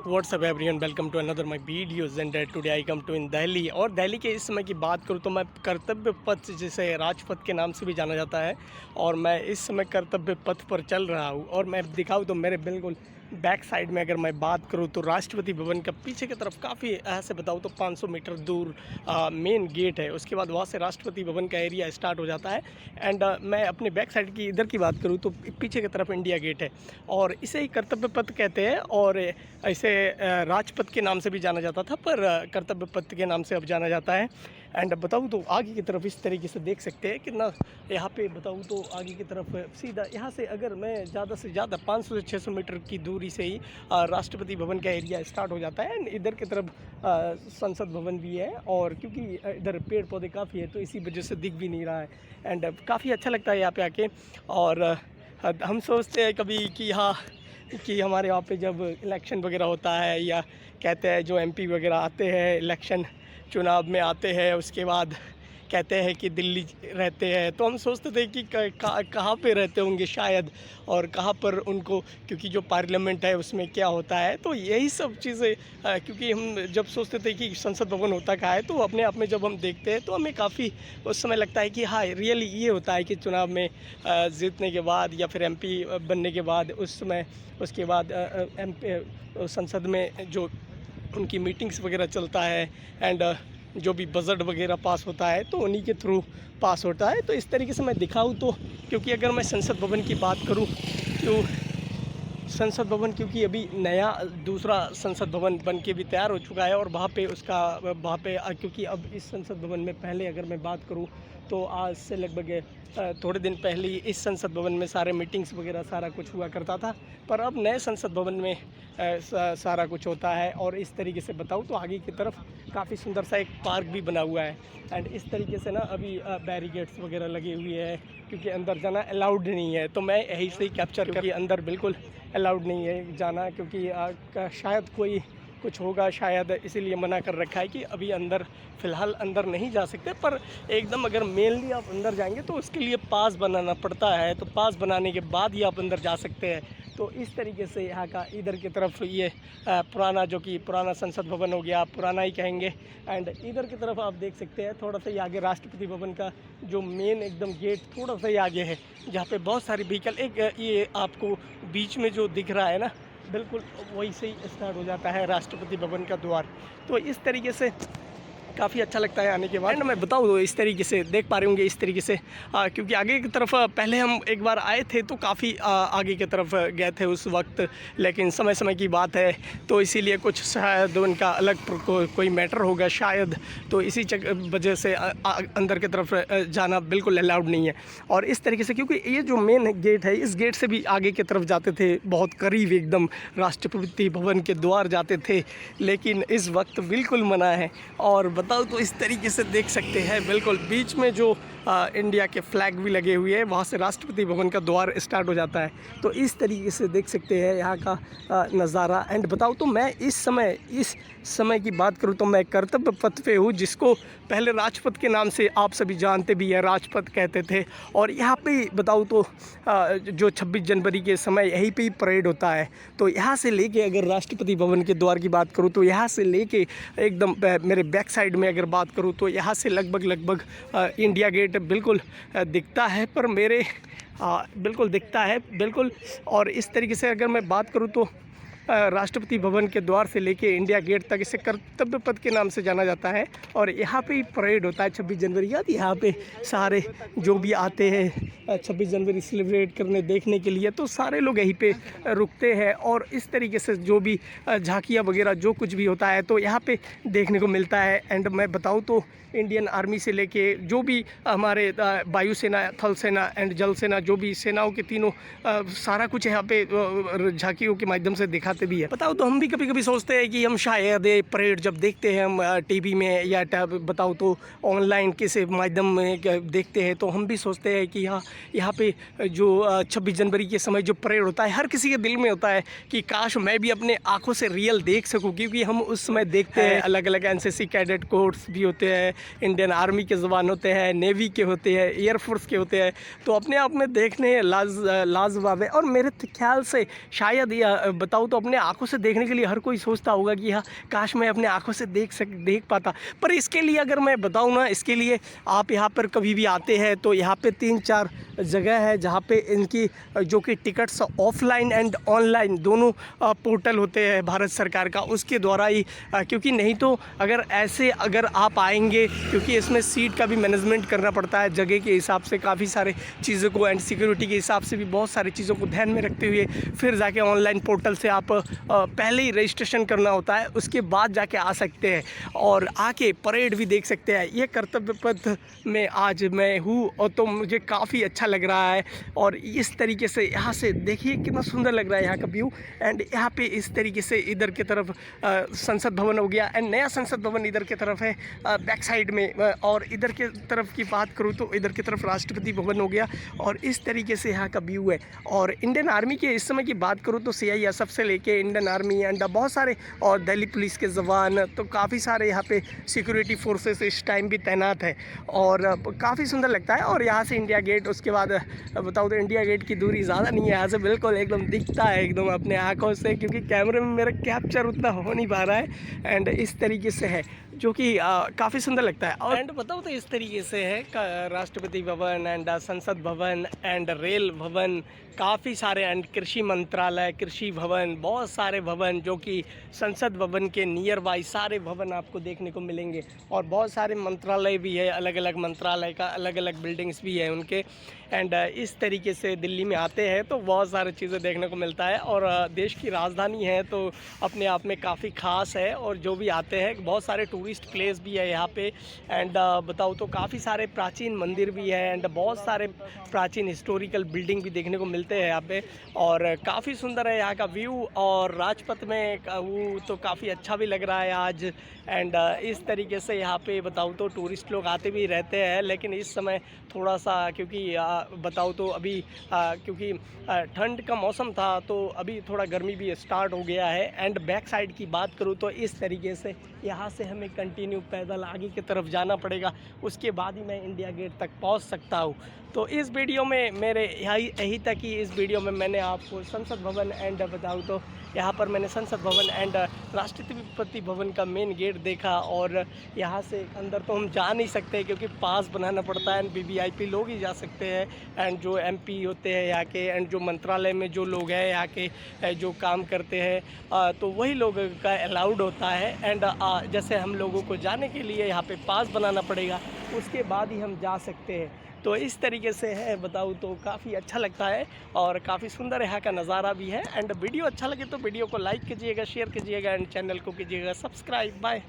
WhatsApp everyone, welcome to another my videos and today I come to in Delhi. और दिल्ली के इस समय की बात करूँ तो मैं कर्तव्य पथ, जिसे राजपथ के नाम से भी जाना जाता है, और मैं इस समय कर्तव्य पथ पर चल रहा हूँ। और मैं दिखाऊँ तो मेरे बिल्कुल बैक साइड में अगर मैं बात करूँ तो राष्ट्रपति भवन का पीछे की तरफ काफ़ी ऐसे बताऊँ तो 500 मीटर दूर मेन गेट है। उसके बाद वहाँ से राष्ट्रपति भवन का एरिया स्टार्ट हो जाता है। एंड मैं अपने बैक साइड की इधर की बात करूँ तो पीछे की तरफ इंडिया गेट है, और इसे ही कर्तव्य पथ कहते हैं। और इसे राजपथ के नाम से भी जाना जाता था, पर कर्तव्य पथ के नाम से अब जाना जाता है। एंड बताऊँ तो आगे की तरफ इस तरीके से देख सकते हैं कितना यहाँ पे बताऊँ तो आगे की तरफ सीधा यहाँ से अगर मैं ज़्यादा से ज़्यादा 500 से 600 मीटर की दूरी से ही राष्ट्रपति भवन का एरिया स्टार्ट हो जाता है। एंड इधर की तरफ संसद भवन भी है, और क्योंकि इधर पेड़ पौधे काफ़ी है तो इसी वजह से दिख भी नहीं रहा है। एंड काफ़ी अच्छा लगता है यहाँ पे आके। और हम सोचते हैं कभी कि हमारे यहाँ पे जब इलेक्शन वगैरह होता है, या कहते हैं जो एमपी वगैरह आते हैं इलेक्शन चुनाव में आते हैं, उसके बाद कहते हैं कि दिल्ली रहते हैं, तो हम सोचते थे कि कहाँ पे रहते होंगे शायद, और कहाँ पर उनको, क्योंकि जो पार्लियामेंट है उसमें क्या होता है। तो यही सब चीज़ें क्योंकि हम जब सोचते थे कि संसद भवन होता कहाँ है, तो अपने आप में जब हम देखते हैं तो हमें काफ़ी उस समय लगता है कि हाँ रियली ये होता है कि चुनाव में जीतने के बाद या फिर एमपी बनने के बाद उस समय उसके बाद संसद में जो उनकी मीटिंग्स वगैरह चलता है, एंड जो भी बजट वगैरह पास होता है तो उन्हीं के थ्रू पास होता है। तो इस तरीके से मैं दिखाऊं तो, क्योंकि अगर मैं संसद भवन की बात करूं तो संसद भवन, क्योंकि अभी नया दूसरा संसद भवन बन के भी तैयार हो चुका है, और वहाँ पे क्योंकि अब इस संसद भवन में पहले अगर मैं बात करूँ तो आज से लगभग थोड़े दिन पहले इस संसद भवन में सारे मीटिंग्स वगैरह सारा कुछ हुआ करता था, पर अब नए संसद भवन में सारा कुछ होता है। और इस तरीके से बताऊँ तो आगे की तरफ काफ़ी सुंदर सा एक पार्क भी बना हुआ है। एंड इस तरीके से ना अभी बैरिकेड्स वगैरह लगे हुए हैं, क्योंकि अंदर जाना अलाउड नहीं है। तो मैं यही से ही कैप्चर करके अंदर बिल्कुल अलाउड नहीं है जाना, क्योंकि शायद कोई कुछ होगा शायद, इसीलिए मना कर रखा है कि अभी अंदर फ़िलहाल अंदर नहीं जा सकते। पर एकदम अगर मेनली आप अंदर जाएंगे तो उसके लिए पास बनाना पड़ता है, तो पास बनाने के बाद ही आप अंदर जा सकते हैं। तो इस तरीके से यहाँ का इधर की तरफ ये पुराना, जो कि पुराना संसद भवन हो गया, पुराना ही कहेंगे। एंड इधर की तरफ आप देख सकते हैं थोड़ा सा ही आगे राष्ट्रपति भवन का जो मेन एकदम गेट थोड़ा सा ही आगे है, जहाँ पे बहुत सारी व्हीकल, एक ये आपको बीच में जो दिख रहा है ना, बिल्कुल वही से ही स्टार्ट हो जाता है राष्ट्रपति भवन का द्वार। तो इस तरीके से काफ़ी अच्छा लगता है आने के बाद। एंड मैं बताऊँ तो इस तरीके से देख पा रहे होंगे, इस तरीके से क्योंकि आगे की तरफ पहले हम एक बार आए थे तो काफ़ी आगे की तरफ गए थे उस वक्त, लेकिन समय की बात है तो इसीलिए कुछ शायद उनका अलग कोई मैटर होगा शायद, तो इसी वजह से अंदर की तरफ जाना बिल्कुल अलाउड नहीं है। और इस तरीके से क्योंकि ये जो मेन गेट है, इस गेट से भी आगे की तरफ जाते थे, बहुत करीब एकदम राष्ट्रपति भवन के द्वार जाते थे, लेकिन इस वक्त बिल्कुल मना है। और बताओ तो इस तरीके से देख सकते हैं बिल्कुल बीच में जो इंडिया के फ्लैग भी लगे हुए हैं, वहाँ से राष्ट्रपति भवन का द्वार स्टार्ट हो जाता है। तो इस तरीके से देख सकते हैं यहाँ का नज़ारा। एंड बताओ तो मैं इस समय की बात करूँ तो मैं कर्तव्य पथ पे हूँ, जिसको पहले राजपथ के नाम से आप सभी जानते भी हैं, राजपथ कहते थे। और यहाँ पे बताऊँ तो जो 26 जनवरी के समय यहीं पे ही परेड होता है। तो यहाँ से लेके अगर राष्ट्रपति भवन के द्वार की बात करूँ तो यहाँ से लेके एकदम मेरे बैक साइड में अगर बात करूँ तो यहाँ से लगभग इंडिया गेट बिल्कुल दिखता है, पर मेरे बिल्कुल दिखता है बिल्कुल। और इस तरीके से अगर मैं बात करूँ तो राष्ट्रपति भवन के द्वार से लेके इंडिया गेट तक इसे कर्तव्य पथ के नाम से जाना जाता है। और यहाँ पे ही परेड होता है 26 जनवरी का। यहाँ पे सारे जो भी आते हैं 26 जनवरी सेलिब्रेट करने देखने के लिए, तो सारे लोग यहीं पे रुकते हैं। और इस तरीके से जो भी झांकियाँ वगैरह जो कुछ भी होता है तो यहाँ पे देखने को मिलता है। एंड मैं बताऊँ तो इंडियन आर्मी से लेके जो भी हमारे वायुसेना, थल सेना एंड जल सेना, जो भी सेनाओं के तीनों सारा कुछ यहाँ पे झांकियों के माध्यम से दिखाते भी है। बताओ तो हम भी कभी कभी सोचते हैं कि हम शायद ये परेड जब देखते हैं हम टीवी में, या बताओ तो ऑनलाइन किसी माध्यम में देखते हैं, तो हम भी सोचते हैं कि यहाँ पे जो 26 जनवरी के समय जो परेड होता है, हर किसी के दिल में होता है कि काश मैं भी अपने आँखों से रियल देख सकूँ। क्योंकि हम उस समय देखते हैं अलग अलग एनसीसी कैडेट कोर्स भी होते हैं, इंडियन आर्मी के जवान होते हैं, नेवी के होते हैं, एयरफोर्स के होते हैं, तो अपने आप में देखने लाजवाब है। और मेरे ख्याल से शायद बताऊँ तो अपने आँखों से देखने के लिए हर कोई सोचता होगा कि हाँ, काश मैं अपने आँखों से देख पाता। पर इसके लिए अगर मैं बताऊँ ना, इसके लिए आप यहाँ पर कभी भी आते हैं तो यहाँ पे 3-4 जगह है जहाँ पे इनकी जो कि टिकट्स ऑफलाइन एंड ऑनलाइन दोनों पोर्टल होते हैं भारत सरकार का, उसके द्वारा ही क्योंकि नहीं तो अगर आप आएंगे, क्योंकि इसमें सीट का भी मैनेजमेंट करना पड़ता है जगह के हिसाब से, काफ़ी सारे चीज़ों को एंड सिक्योरिटी के हिसाब से भी बहुत सारी चीज़ों को ध्यान में रखते हुए फिर जाके ऑनलाइन पोर्टल से आप पहले ही रजिस्ट्रेशन करना होता है, उसके बाद जाके आ सकते हैं और आके परेड भी देख सकते हैं। ये कर्तव्य पथ में आज मैं हूँ और तो मुझे काफ़ी अच्छा लग रहा है। और इस तरीके से यहाँ से देखिए कितना सुंदर लग रहा है यहाँ का व्यू। एंड यहाँ पे इस तरीके से इधर की तरफ संसद भवन हो गया एंड नया संसद भवन इधर की तरफ है बैक साइड में। और इधर के तरफ की बात करूँ तो इधर की तरफ राष्ट्रपति भवन हो गया और इस तरीके से यहाँ का व्यू है। और इंडियन आर्मी के इस समय की बात करूँ तो CISF से लेके इंडियन आर्मी एंड बहुत सारे और दिल्ली पुलिस के जवान, तो काफ़ी सारे यहाँ पे सिक्योरिटी फोर्सेस इस टाइम भी तैनात है और काफ़ी सुंदर लगता है। और यहाँ से इंडिया गेट, उसके बाद बताऊँ तो इंडिया गेट की दूरी ज़्यादा नहीं है, यहाँ से बिल्कुल एकदम दिखता है एकदम अपने आँखों से, क्योंकि कैमरे में मेरा कैप्चर उतना हो नहीं पा रहा है। एंड इस तरीके से है जो कि काफ़ी सुंदर लगता है। और एंड बताओ तो इस तरीके से है राष्ट्रपति भवन एंड संसद भवन एंड रेल भवन, काफ़ी सारे एंड कृषि मंत्रालय, कृषि भवन, बहुत सारे भवन जो कि संसद भवन के नियर बाई सारे भवन आपको देखने को मिलेंगे। और बहुत सारे मंत्रालय भी है, अलग अलग मंत्रालय का अलग अलग बिल्डिंग्स भी है उनके। एंड इस तरीके से दिल्ली में आते हैं तो बहुत सारी चीज़ें देखने को मिलता है और देश की राजधानी है तो अपने आप में काफ़ी ख़ास है। और जो भी आते हैं, बहुत सारे टूरिस्ट प्लेस भी है यहाँ पे। एंड बताऊँ तो काफ़ी सारे प्राचीन मंदिर भी है एंड बहुत सारे प्राचीन हिस्टोरिकल बिल्डिंग भी देखने को मिलते हैं यहाँ पे। और काफ़ी सुंदर है यहाँ का व्यू। और राजपथ में वो तो काफ़ी अच्छा भी लग रहा है आज। एंड इस तरीके से यहाँ पे बताऊँ तो टूरिस्ट लोग आते भी रहते हैं, लेकिन इस समय थोड़ा सा क्योंकि बताऊँ तो अभी क्योंकि ठंड का मौसम था तो अभी थोड़ा गर्मी भी स्टार्ट हो गया है। एंड बैक साइड की बात करूँ तो इस तरीके से यहाँ से हमें कंटिन्यू पैदल आगे की तरफ जाना पड़ेगा, उसके बाद ही मैं इंडिया गेट तक पहुँच सकता हूँ। तो इस वीडियो में मेरे यही तक ही इस वीडियो में मैंने आपको संसद भवन एंड बताऊँ तो यहाँ पर मैंने संसद भवन एंड राष्ट्रपति भवन का मेन गेट देखा। और यहाँ से अंदर तो हम जा नहीं सकते क्योंकि पास बनाना पड़ता है एंड VVIP लोग ही जा सकते हैं। एंड जो MP होते हैं यहाँ के एंड जो मंत्रालय में जो लोग हैं यहाँ के जो काम करते हैं तो वही लोग का अलाउड होता है। एंड जैसे हम लोगों को जाने के लिए यहाँ पे पास बनाना पड़ेगा, उसके बाद ही हम जा सकते हैं। तो इस तरीके से है, बताऊँ तो काफ़ी अच्छा लगता है और काफ़ी सुंदर यहाँ का नज़ारा भी है। एंड वीडियो अच्छा लगे तो वीडियो को लाइक कीजिएगा, शेयर कीजिएगा एंड चैनल को कीजिएगा सब्सक्राइब। बाय।